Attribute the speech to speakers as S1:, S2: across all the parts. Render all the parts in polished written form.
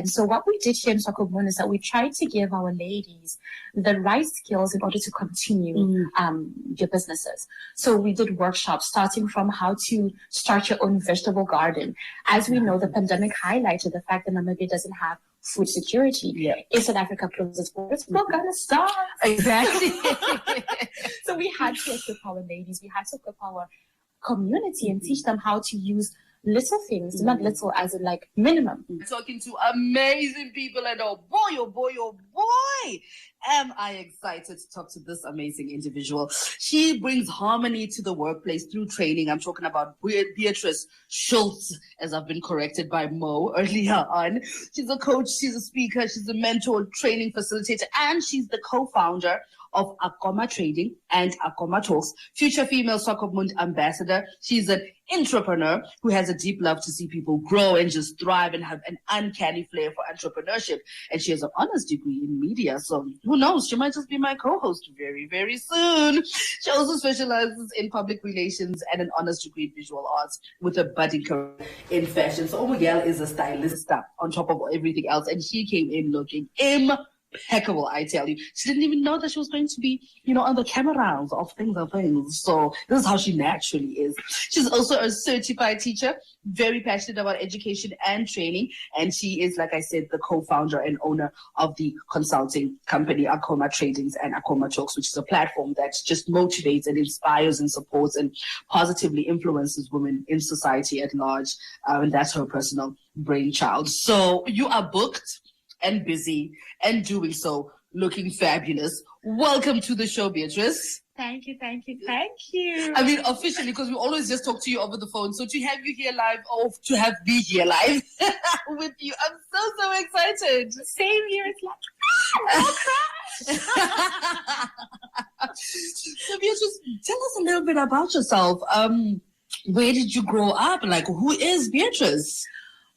S1: And so what we did here in Sokobun is that we tried to give our ladies the right skills in order to continue your businesses. So we did workshops starting from how to start your own vegetable garden. As we know, the pandemic highlighted the fact that Namibia doesn't have food security. Yeah. If South Africa closes borders, we're gonna starve.
S2: Exactly.
S1: So we had to equip our ladies, we had to equip our community and teach them how to use little things, not little as in like minimum.
S2: Talking to amazing people, and oh boy, am I excited to talk to this amazing individual. She brings harmony to the workplace through training. I'm talking about Beatrice Schultz, as I've been corrected by Mo earlier on. She's a coach, she's a speaker, she's a mentor, training facilitator, and she's the co-founder of Akoma Trading and Akoma Talks, future female Soccer Bund ambassador. She's an entrepreneur who has a deep love to see people grow and just thrive and have an uncanny flair for entrepreneurship. And she has an honors degree in media. So who knows? She might just be my co-host very, very soon. She also specializes in public relations and an honors degree in visual arts with a budding career in fashion. So Omugel is a stylist on top of everything else. And she came in looking impeccable, I tell you. She didn't even know that she was going to be, on the camera of things and things. So this is how she naturally is. She's also a certified teacher, very passionate about education and training. And she is, like I said, the co-founder and owner of the consulting company Akoma Tradings and Akoma Talks, which is a platform that just motivates and inspires and supports and positively influences women in society at large. And that's her personal brainchild. So you are booked and busy and doing so, looking fabulous. Welcome to the show, Beatrice.
S1: Thank you.
S2: I mean, officially, because we always just talk to you over the phone. So to have you here live, or to have me here live with you, I'm so excited.
S1: Same here. It's like,
S2: So Beatrice, tell us a little bit about yourself. Where did you grow up? Like, who is Beatrice?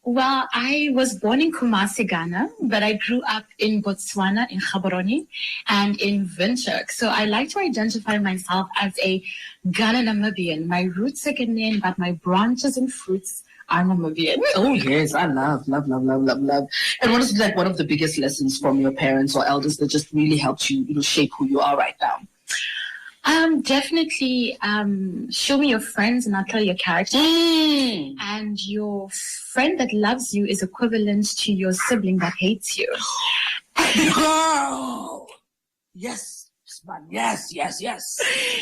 S1: Well, I was born in Kumasi, Ghana, but I grew up in Botswana, in Gaborone, and in Windhoek. So I like to identify myself as a Ghana Namibian. My roots are Ghanaian, but my branches and fruits are Namibian.
S2: Oh, yes. I love. And what is like one of the biggest lessons from your parents or elders that just really helped you, shape who you are right now?
S1: Definitely show me your friends and I'll tell you your character. And your friend that loves you is equivalent to your sibling that hates you.
S2: Girl! Yes, man. Yes.
S1: Yes,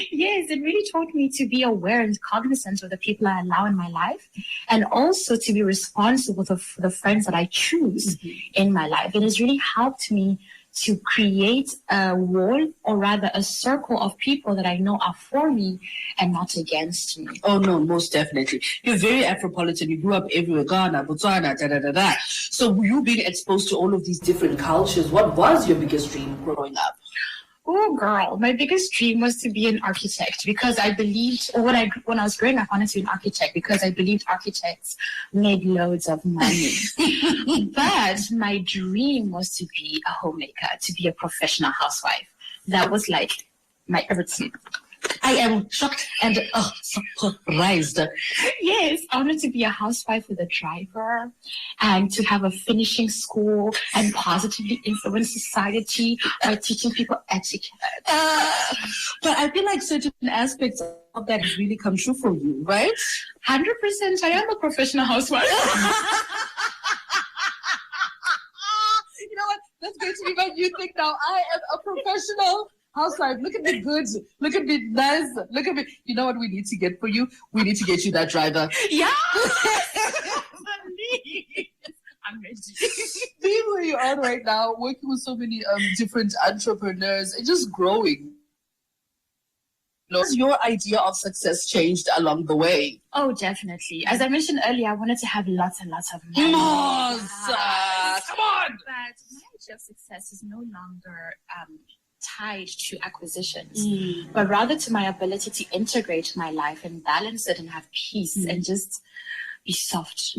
S1: it really taught me to be aware and cognizant of the people I allow in my life, and also to be responsible for the friends that I choose in my life. It has really helped me to create a wall, or rather a circle of people that I know are for me and not against me.
S2: Oh, no, most definitely. You're very Afropolitan. You grew up everywhere, Ghana, Botswana, da. So you being exposed to all of these different cultures, what was your biggest dream growing up?
S1: Oh, girl, my biggest dream was to be an architect, because I believed, when I was growing up, I wanted to be an architect because I believed architects made loads of money. But my dream was to be a homemaker, to be a professional housewife. That was like my everything.
S2: I am shocked and surprised.
S1: Yes, I wanted to be a housewife with a driver and to have a finishing school and positively influence society by teaching people etiquette.
S2: But I feel like certain aspects of that has really come true for you, right?
S1: 100%. I am a professional housewife.
S2: You know what? That's going to be my new thing now. I am a professional housewife. Look at me good. Look at me nice. Look at me. You know what we need to get for you? We need to get you that driver.
S1: Yeah. I'm ready.
S2: Being where you are right now, working with so many different entrepreneurs and just growing. Has your idea of success changed along the way?
S1: Oh, definitely. As I mentioned earlier, I wanted to have lots and lots of money.
S2: Come on! But
S1: my idea of success is no longer tied to acquisitions, but rather to my ability to integrate my life and balance it and have peace and just be soft.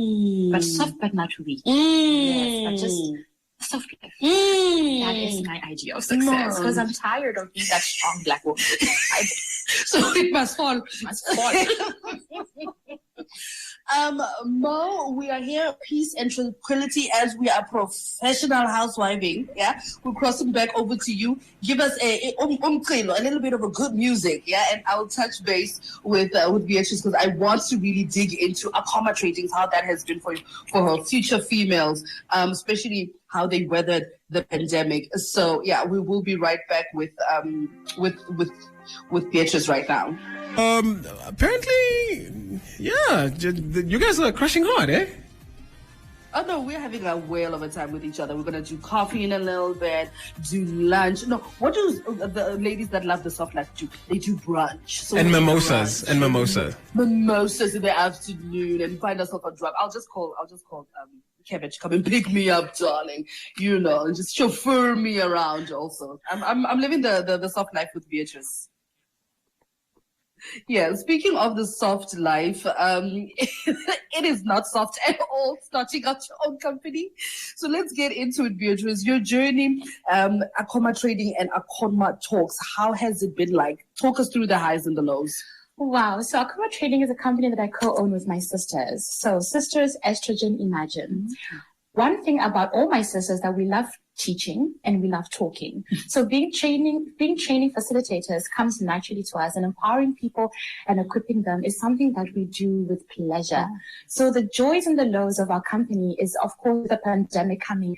S1: But soft but not weak. Yes, but just soft life. That is my idea of success, because I'm tired of being that strong black woman.
S2: So it must fall.
S1: It must fall.
S2: Mo, we are here, peace and tranquility as we are professional housewiving. Yeah, we're crossing back over to you. Give us a little bit of a good music, yeah, and I'll touch base with Beatrice because I want to really dig into Akoma trading, how that has been for her future females, especially how they weathered the pandemic. So yeah, we will be right back with Beatrice right now.
S3: Apparently, yeah, you guys are crushing hard, eh?
S2: Oh no, we're having a whale of a time with each other. We're gonna do coffee in a little bit, do lunch. No, what do the ladies that love the soft life do? They do brunch. So
S3: and mimosas. And mimosas.
S2: Mimosas in the afternoon and find ourselves a drug. I'll just call Kevin to come and pick me up, darling. You know, and just chauffeur me around also. I'm living the soft life with Beatrice. Yeah, speaking of the soft life, it is not soft at all starting out your own company. So let's get into it, Beatrice. Your journey, Akoma Trading and Akoma Talks, how has it been like? Talk us through the highs and the lows.
S1: Wow. So Akoma Trading is a company that I co-own with my sisters. So Sisters Estrogen Imagine. Mm-hmm. One thing about all my sisters that we love teaching and we love talking. So being training facilitators comes naturally to us, and empowering people and equipping them is something that we do with pleasure. So the joys and the lows of our company is, of course, the pandemic coming,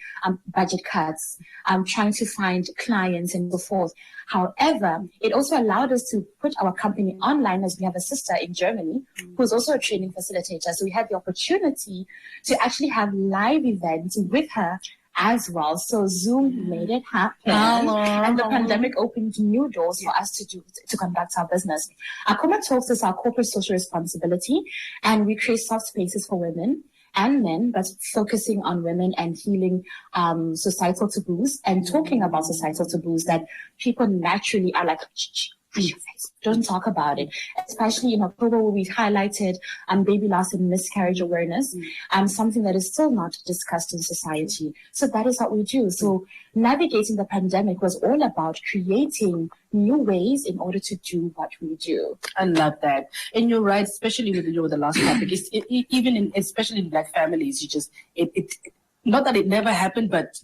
S1: budget cuts, trying to find clients and so forth. However, it also allowed us to put our company online, as we have a sister in Germany who's also a training facilitator. So we had the opportunity to actually have live events with her as well. So Zoom made it happen. And the pandemic opened new doors for us to conduct our business. Akoma Talks is our corporate social responsibility, and we create soft spaces for women and men, but focusing on women and healing societal taboos and talking about societal taboos that people naturally are like, don't talk about it. Especially in October, where we highlighted baby loss and miscarriage awareness, something that is still not discussed in society. So that is what we do. So navigating the pandemic was all about creating new ways in order to do what we do.
S2: I love that. And you're right, especially with the last topic. Especially in Black families, not that it never happened, but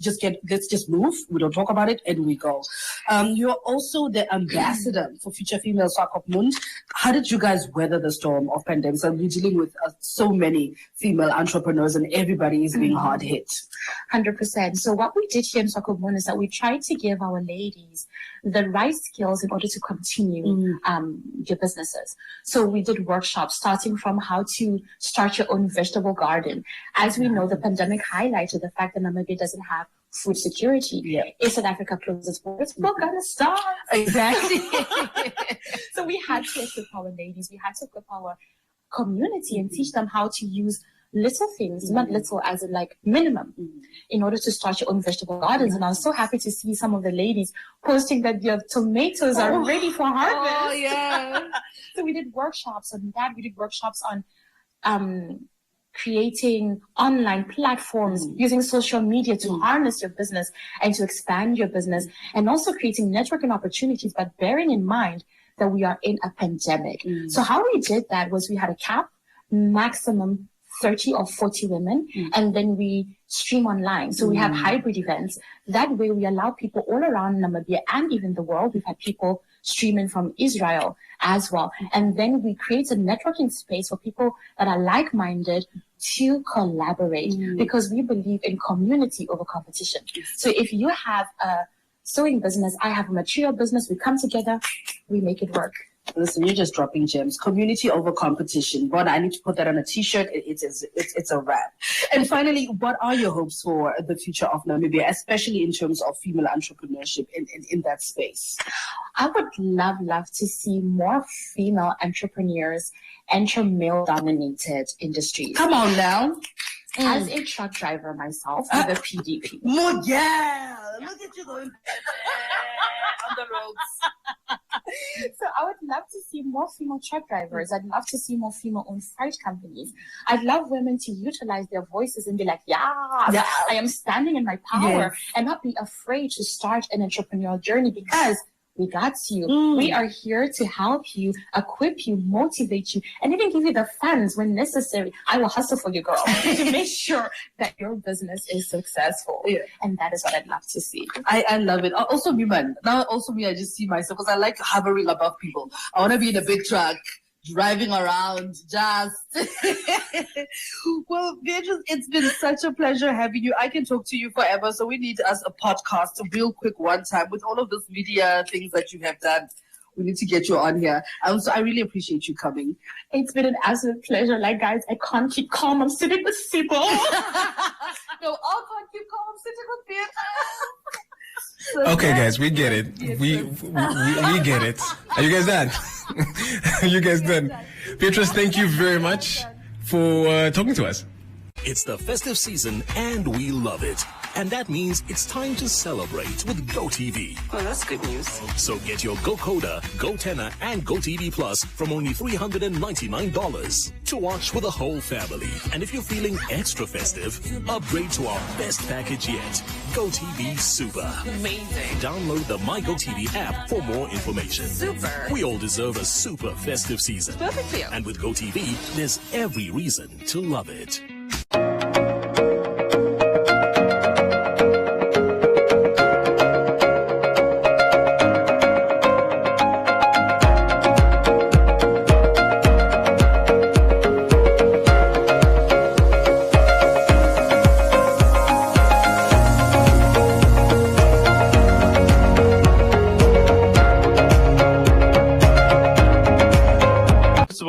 S2: let's just move. We don't talk about it and we go. You're also the ambassador for Future Female Soccer Mund. How did you guys weather the storm of pandemic? So we're dealing with so many female entrepreneurs and everybody is being hard hit.
S1: 100%. So what we did here in Soccer Mund is that we tried to give our ladies the right skills in order to continue your businesses. So we did workshops starting from how to start your own vegetable garden. As we know, the pandemic highlighted the fact that Namibia doesn't have food security. Yeah. If South Africa closes borders, we're gonna starve.
S2: Exactly.
S1: So we had to equip our ladies, we had to equip our community and teach them how to use little things, not little as in like minimum, in order to start your own vegetable gardens. And I was so happy to see some of the ladies posting that their tomatoes are ready for harvest.
S2: Oh yeah.
S1: So we did workshops on that. We did workshops on creating online platforms, using social media to harness your business and to expand your business, and also creating networking opportunities, but bearing in mind that we are in a pandemic. So how we did that was we had a cap, maximum 30 or 40 women, and then we stream online. So we have hybrid events. That way we allow people all around Namibia and even the world. We've had people streaming from Israel as well. And then we create a networking space for people that are like-minded to collaborate, because we believe in community over competition. So if you have a sewing business, I have a material business, we come together, we make it work.
S2: Listen, you're just dropping gems. Community over competition. But I need to put that on a t-shirt. It's a wrap. And finally, what are your hopes for the future of Namibia, especially in terms of female entrepreneurship in that space?
S1: I would love to see more female entrepreneurs enter male-dominated industries.
S2: Come on now.
S1: As a truck driver myself with a PDP.
S2: Yeah. Look at you going on the roads.
S1: So I would love to see more female truck drivers. I'd love to see more female-owned freight companies. I'd love women to utilize their voices and be like, I am standing in my power, and not be afraid to start an entrepreneurial journey, because we got you. We are here to help you, equip you, motivate you, and even give you the funds when necessary. I will hustle for you, girl, to make sure that your business is successful.
S2: Yeah.
S1: And that is what I'd love to see.
S2: I love it. Also me, man. Now also me, I just see myself because I like hovering above people. I want to be in a big truck, driving around, just. Well, Beatrice, it's been such a pleasure having you. I can talk to you forever, so we need us a podcast, a real quick one time with all of those media things that you have done. We need to get you on here. So I really appreciate you coming.
S1: It's been an absolute pleasure. Like, guys, I can't keep calm. I'm sitting with people.
S2: No, I can't keep calm. I'm sitting with Beatrice. So
S3: Okay, guys, we get it. We get it. Are you guys done? Are you guys done? Beatrice, thank you very much for talking to us.
S4: It's the festive season and we love it. And that means it's time to celebrate with GoTV.
S5: Oh, that's good news.
S4: So get your GoCoda, GoTenna, and GoTV Plus from only $399 to watch with the whole family. And if you're feeling extra festive, upgrade to our best package yet, GoTV Super.
S5: Amazing.
S4: Download the My GoTV app for more information.
S5: Super.
S4: We all deserve a super festive season.
S5: Perfect for you.
S4: And with GoTV, there's every reason to love it.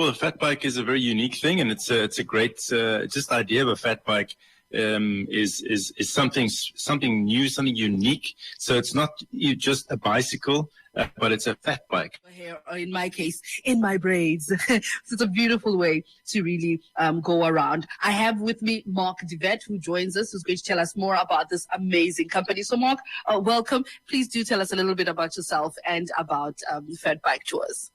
S6: A fat bike is a very unique thing, and it's a great just idea of a fat bike is something new, something unique. So it's not just a bicycle, but it's a fat bike.
S2: Hair, or in my case, in my braids. So it's a beautiful way to really go around. I have with me Mark DeVette, who joins us, who's going to tell us more about this amazing company. So Mark, welcome. Please do tell us a little bit about yourself and about Fat Bike Tours.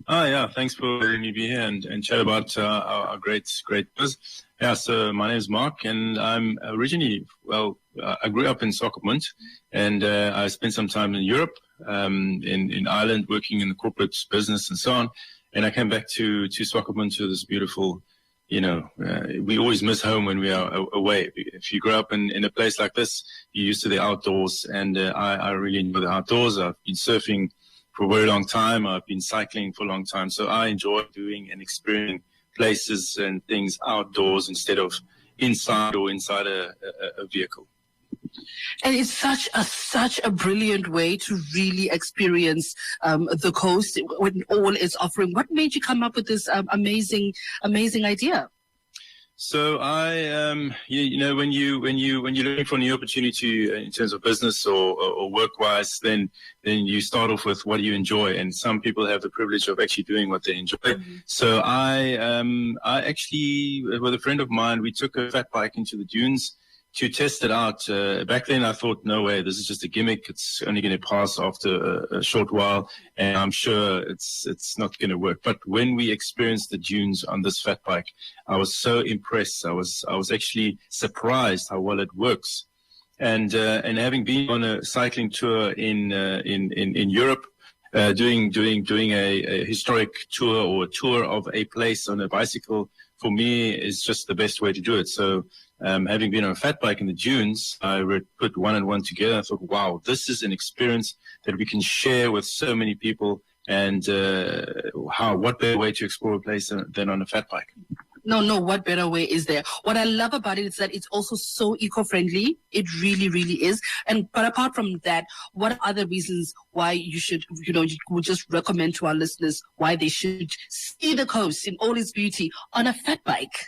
S6: Yeah, thanks for letting me be here and chat about our great tours. Yeah, so my name is Mark, and I'm originally, I grew up in Swakopmund, and I spent some time in Europe, in Ireland, working in the corporate business and so on. And I came back to Swakopmund, to this beautiful, we always miss home when we are away. If you grow up in a place like this, you're used to the outdoors, and I really enjoy the outdoors. I've been surfing for a very long time. I've been cycling for a long time. So I enjoy doing and experiencing places and things outdoors instead of inside a vehicle.
S2: And it's such a brilliant way to really experience the coast when all is offering. What made you come up with this amazing idea?
S6: So I, when you're looking for a new opportunity in terms of business or work-wise, then you start off with what do you enjoy, and some people have the privilege of actually doing what they enjoy. Mm-hmm. So I actually, with a friend of mine, we took a fat bike into the dunes to test it out. Back then I thought, no way, this is just a gimmick. It's only going to pass after a short while, and I'm sure it's not going to work. But when we experienced the dunes on this fat bike, I was so impressed. I was actually surprised how well it works. And having been on a cycling tour in Europe, doing a historic tour or a tour of a place on a bicycle, for me is just the best way to do it. So having been on a fat bike in the dunes, I put one and one together. I thought, wow, this is an experience that we can share with so many people. And what better way to explore a place than on a fat bike?
S2: No, what better way is there? What I love about it is that it's also so eco-friendly. It really, really is. But apart from that, what are other reasons why you should, you would just recommend to our listeners why they should see the coast in all its beauty on a fat bike?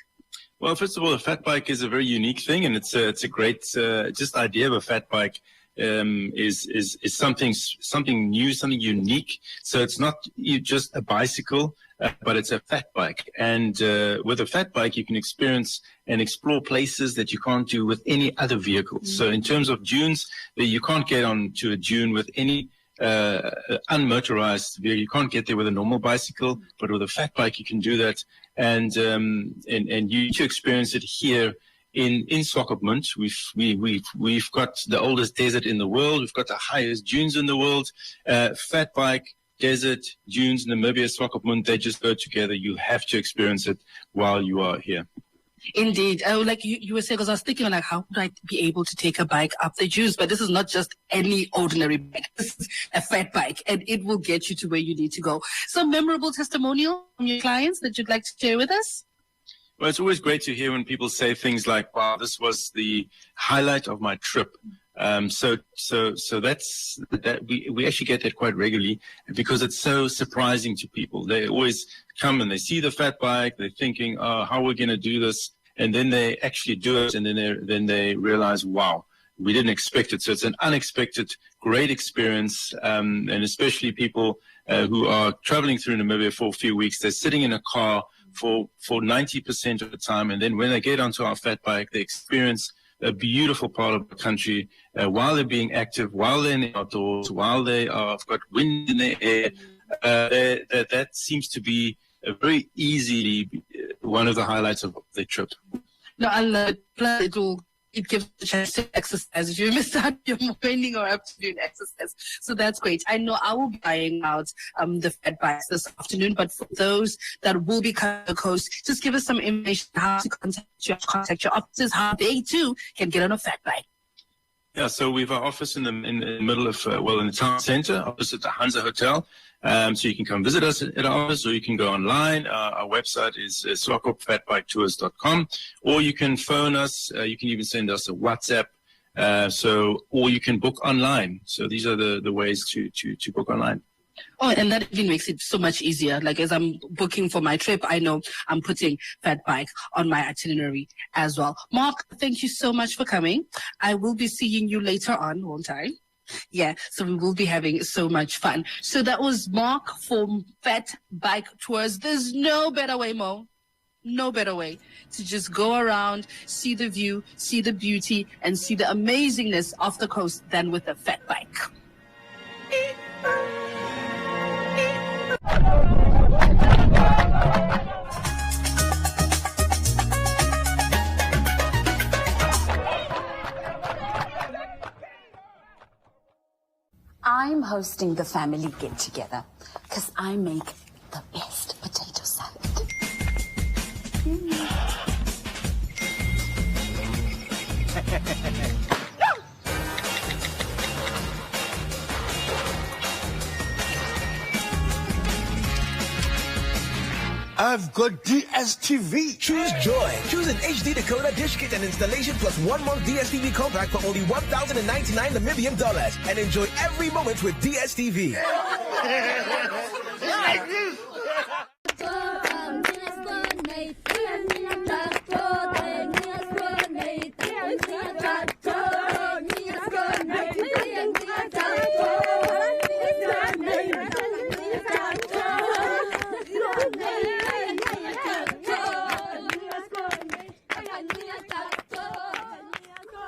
S6: Well, first of all, a fat bike is a very unique thing, and it's a great just idea of a fat bike. Is something new, something unique. So it's not just a bicycle, but it's a fat bike. And with a fat bike, you can experience and explore places that you can't do with any other vehicle. Mm-hmm. So in terms of dunes, you can't get onto a dune with any unmotorized vehicle. You can't get there with a normal bicycle, but with a fat bike, you can do that. And you to experience it here in Swakopmund. We've got the oldest desert in the world. We've got the highest dunes in the world. Fat bike, desert, dunes, Namibia, Swakopmund, they just go together. You have to experience it while you are here.
S2: Indeed. Like you were saying, because I was thinking, like, how would I be able to take a bike up the dunes? But this is not just any ordinary bike. This is a fat bike, and it will get you to where you need to go. Some memorable testimonial from your clients that you'd like to share with us?
S6: Well, it's always great to hear when people say things like, wow, this was the highlight of my trip. So that's that we actually get that quite regularly because it's so surprising to people. They always come and they see the fat bike. They're thinking, oh, how are we going to do this? And then they actually do it. And then they realize, wow, we didn't expect it. So it's an unexpected, great experience. And especially people who are traveling through Namibia for a few weeks, they're sitting in a car for 90% of the time. And then when they get onto our fat bike, they experience a beautiful part of the country while they're being active, while they're in the outdoors, while they have got wind in their air. That seems to be a very easily one of the highlights of the trip.
S2: No, it gives a chance to exercise if you miss out your morning or afternoon exercise. So that's great. I know I will be buying out the fat bikes this afternoon, but for those that will be coming to the coast, just give us some information how to contact your offices, how they too can get on a fat bike.
S6: Yeah, so we have our office in the middle of, in the town center, opposite the Hansa Hotel. So you can come visit us at our office, or you can go online. Our website is swakopfatbiketours.com, or you can phone us. You can even send us a WhatsApp. Or you can book online. So these are the ways to book online.
S2: Oh, and that even makes it so much easier. Like as I'm booking for my trip, I know I'm putting fat bike on my itinerary as well. Mark, thank you so much for coming. I will be seeing you later on, won't I? Yeah, so we will be having so much fun. So that was Mark from Fat Bike Tours. There's no better way, Mo. No better way to just go around, see the view, see the beauty, and see the amazingness of the coast than with a fat bike.
S5: I'm hosting the family get-together because I make the best potato salad.
S7: I've got DSTV.
S8: Choose joy. Choose an HD decoder, dish kit, and installation plus 1 month DSTV contract for only 1,099 Namibian dollars, and enjoy every moment with DSTV.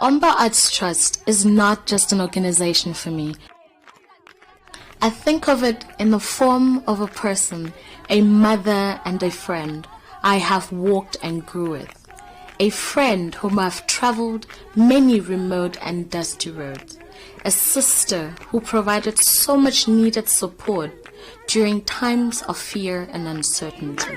S9: Omba Arts Trust is not just an organization for me. I think of it in the form of a person, a mother and a friend I have walked and grew with. A friend whom I've traveled many remote and dusty roads. A sister who provided so much needed support during times of fear and uncertainty.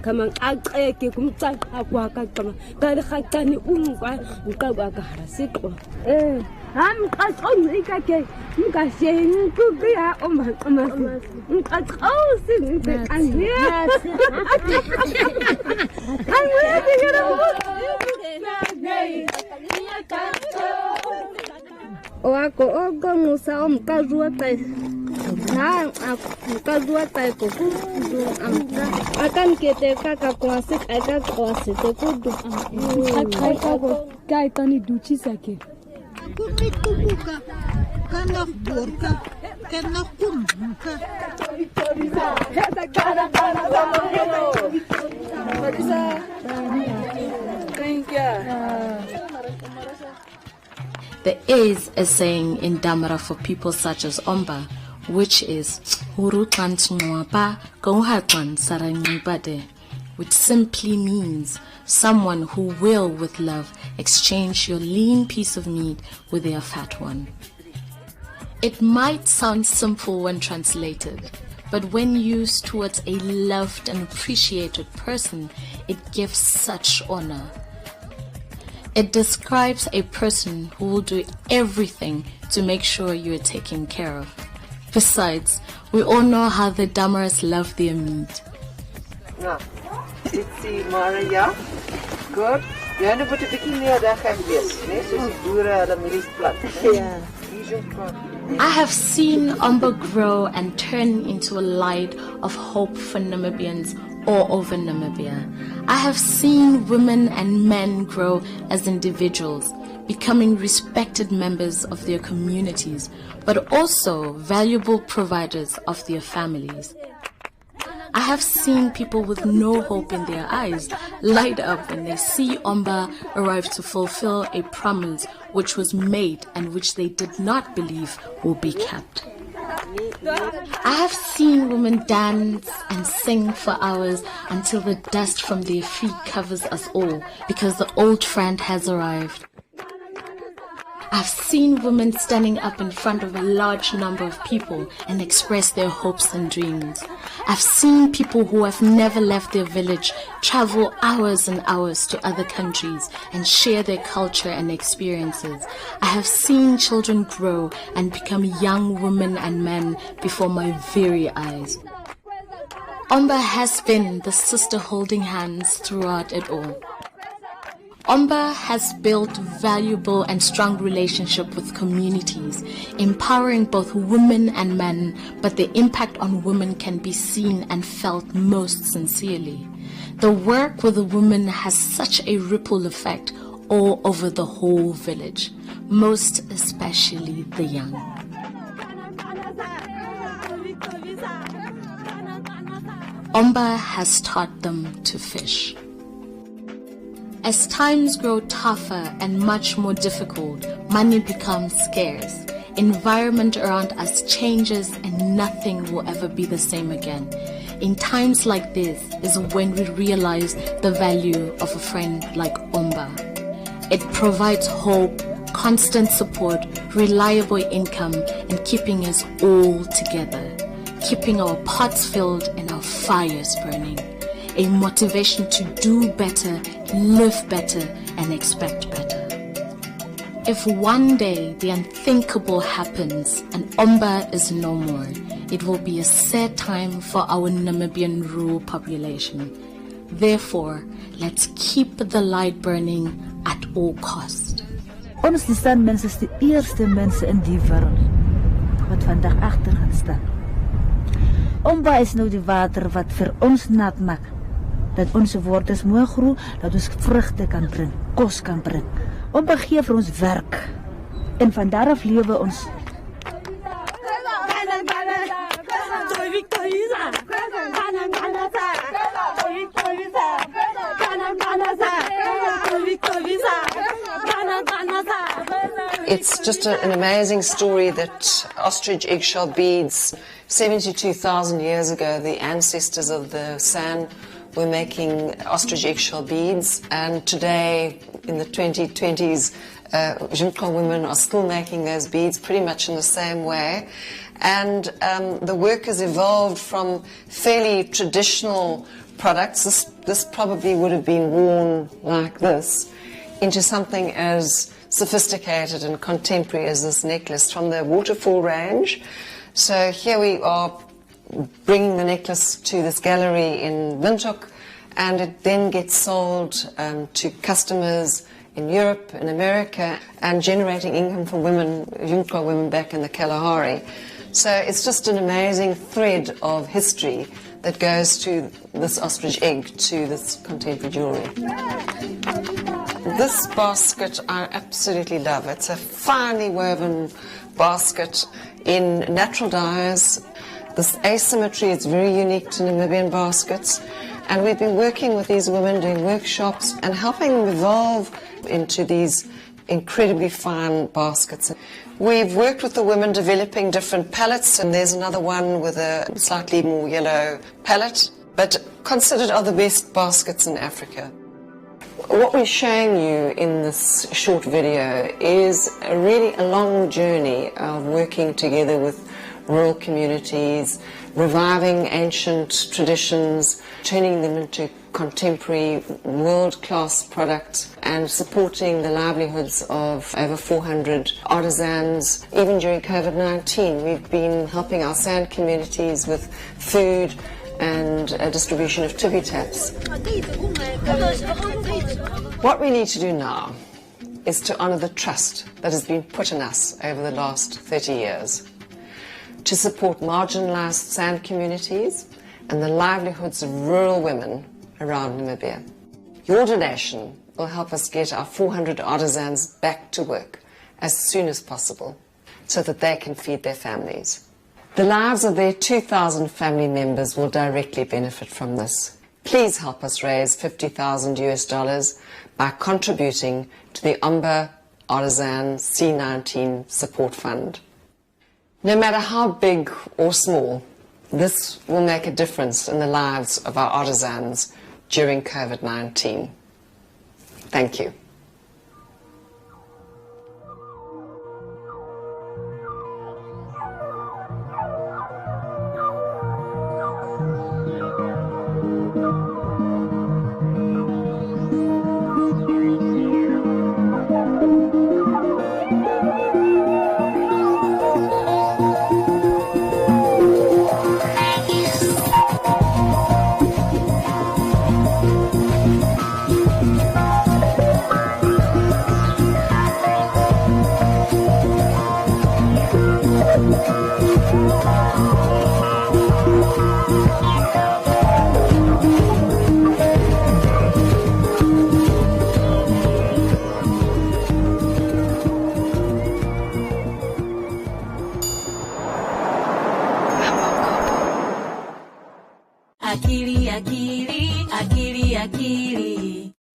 S10: Kamang agke kumtsa akwa ka kama ka khatani ungwa nka ba ka harasiko ham ka tson ikake nka shen ku ya oma nka tsosi nka anhiya Oako ogongusa omkazua tai. Na mkazua tai kuku amta. Akan kete kaka kwasik aka kwasite kudu. Akako kai tani duchi sake.
S11: Kumitukuka kana borka kana kumka.
S9: There is a saying in Damara for people such as Omba, which is which simply means someone who will, with love, exchange your lean piece of meat with their fat one. It might sound simple when translated, but when used towards a loved and appreciated person, it gives such honor. It describes a person who will do everything to make sure you are taken care of. Besides, we all know how the Damaras love their meat.
S12: Nou, dit is Maria. Goed. Jy moet 'n bietjie meer reg wees, né? Soos die boere hulle mielies plant. Ja.
S9: I have seen Omba grow and turn into a light of hope for Namibians all over Namibia. I have seen women and men grow as individuals, becoming respected members of their communities, but also valuable providers of their families. I have seen people with no hope in their eyes light up when they see Omba arrive to fulfill a promise which was made and which they did not believe will be kept. I have seen women dance and sing for hours until the dust from their feet covers us all because the old friend has arrived. I've seen women standing up in front of a large number of people and express their hopes and dreams. I've seen people who have never left their village travel hours and hours to other countries and share their culture and experiences. I have seen children grow and become young women and men before my very eyes. Omba has been the sister holding hands throughout it all. Omba has built valuable and strong relationship with communities, empowering both women and men, but the impact on women can be seen and felt most sincerely. The work with the women has such a ripple effect all over the whole village, most especially the young. Omba has taught them to fish. As times grow tougher and much more difficult, money becomes scarce. Environment around us changes and nothing will ever be the same again. In times like this is when we realize the value of a friend like Omba. It provides hope, constant support, reliable income, and keeping us all together, keeping our pots filled and our fires burning. A motivation to do better, live better, and expect better. If one day the unthinkable happens and Omba is no more, it will be a sad time for our Namibian rural population. Therefore, let's keep the light burning at all cost.
S13: Ons die Sanmense is die eerste mense in die wêreld wat vandag agter gaan staan. Omba is nou die water wat vir ons nat maak. Dat onze wortels mooi groeien, dat ons vruchten kan brengen, kos kan brengen. Omba gee vir ons werk. En van daaraf leven ons.
S14: It's just an amazing story that ostrich eggshell beads, 72,000 years ago, the ancestors of the San were making ostrich eggshell beads, and today in the 2020s Jimkha women are still making those beads pretty much in the same way, and the work has evolved from fairly traditional products. This probably would have been worn like this into something as sophisticated and contemporary as this necklace from the waterfall range. So here we are bringing the necklace to this gallery in Windhoek, and it then gets sold to customers in Europe, in America, and generating income for women, Yunqa women back in the Kalahari. So it's just an amazing thread of history that goes to this ostrich egg, to this contemporary jewellery. This basket I absolutely love. It's a finely woven basket in natural dyes. This asymmetry is very unique to Namibian baskets. And we've been working with these women, doing workshops and helping them evolve into these incredibly fine baskets. We've worked with the women developing different palettes, and there's another one with a slightly more yellow palette, but considered are the best baskets in Africa. What we're showing you in this short video is really a long journey of working together with rural communities, reviving ancient traditions, turning them into contemporary world-class products, and supporting the livelihoods of over 400 artisans. Even during COVID-19, we've been helping our sand communities with food and distribution of tippy taps. What we need to do now is to honour the trust that has been put in us over the last 30 years, to support marginalised sand communities and the livelihoods of rural women around Namibia. Your donation will help us get our 400 artisans back to work as soon as possible so that they can feed their families. The lives of their 2,000 family members will directly benefit from this. Please help us raise $50,000 by contributing to the Umba Artisan C19 Support Fund. No matter how big or small, this will make a difference in the lives of our artisans during COVID-19. Thank you.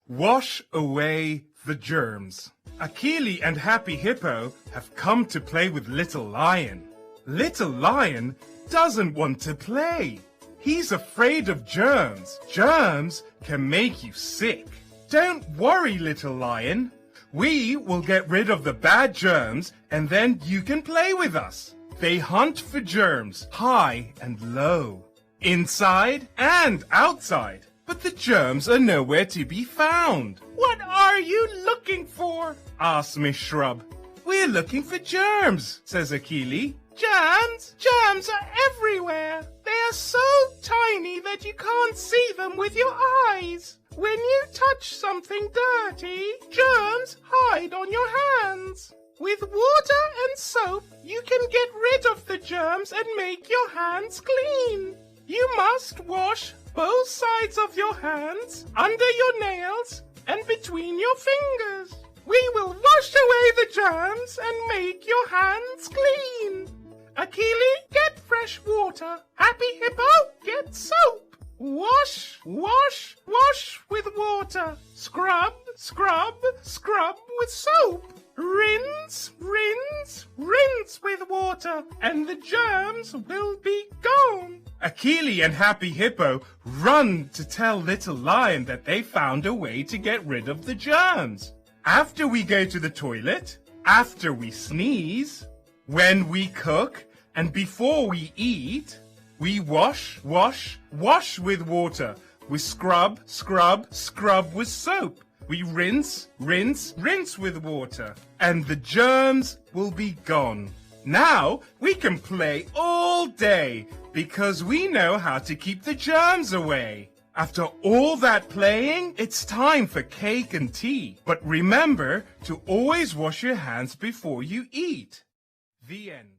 S15: Wash away the germs. Akili and Happy Hippo have come to play with Little Lion. Little Lion doesn't want to play. He's afraid of germs. Germs can make you sick. Don't worry, Little Lion. We will get rid of the bad germs and then you can play with us. They hunt for germs high and low, inside and outside. But the germs are nowhere to be found. What are you looking for? Asks Miss Shrub. We're looking for germs, says Akili. Germs? Germs are everywhere. They are so tiny that you can't see them with your eyes. When you touch something dirty, germs hide on your hands. With water and soap, you can get rid of the germs and make your hands clean. You must wash both sides of your hands, under your nails, and between your fingers. We will wash away the germs and make your hands clean. Akili, get fresh water. Happy Hippo, get soap. Wash, wash, wash with water. Scrub, scrub, scrub with soap. Rinse, rinse, rinse with water, and the germs will be gone. Akili and Happy Hippo run to tell Little Lion that they found a way to get rid of the germs. After we go to the toilet, after we sneeze, when we cook, and before we eat, we wash, wash, wash with water. We scrub, scrub, scrub with soap. We rinse, rinse, rinse with water. And the germs will be gone. Now we can play all day because we know how to keep the germs away. After all that playing, it's time for cake and tea. But remember to always wash your hands before you eat. The end.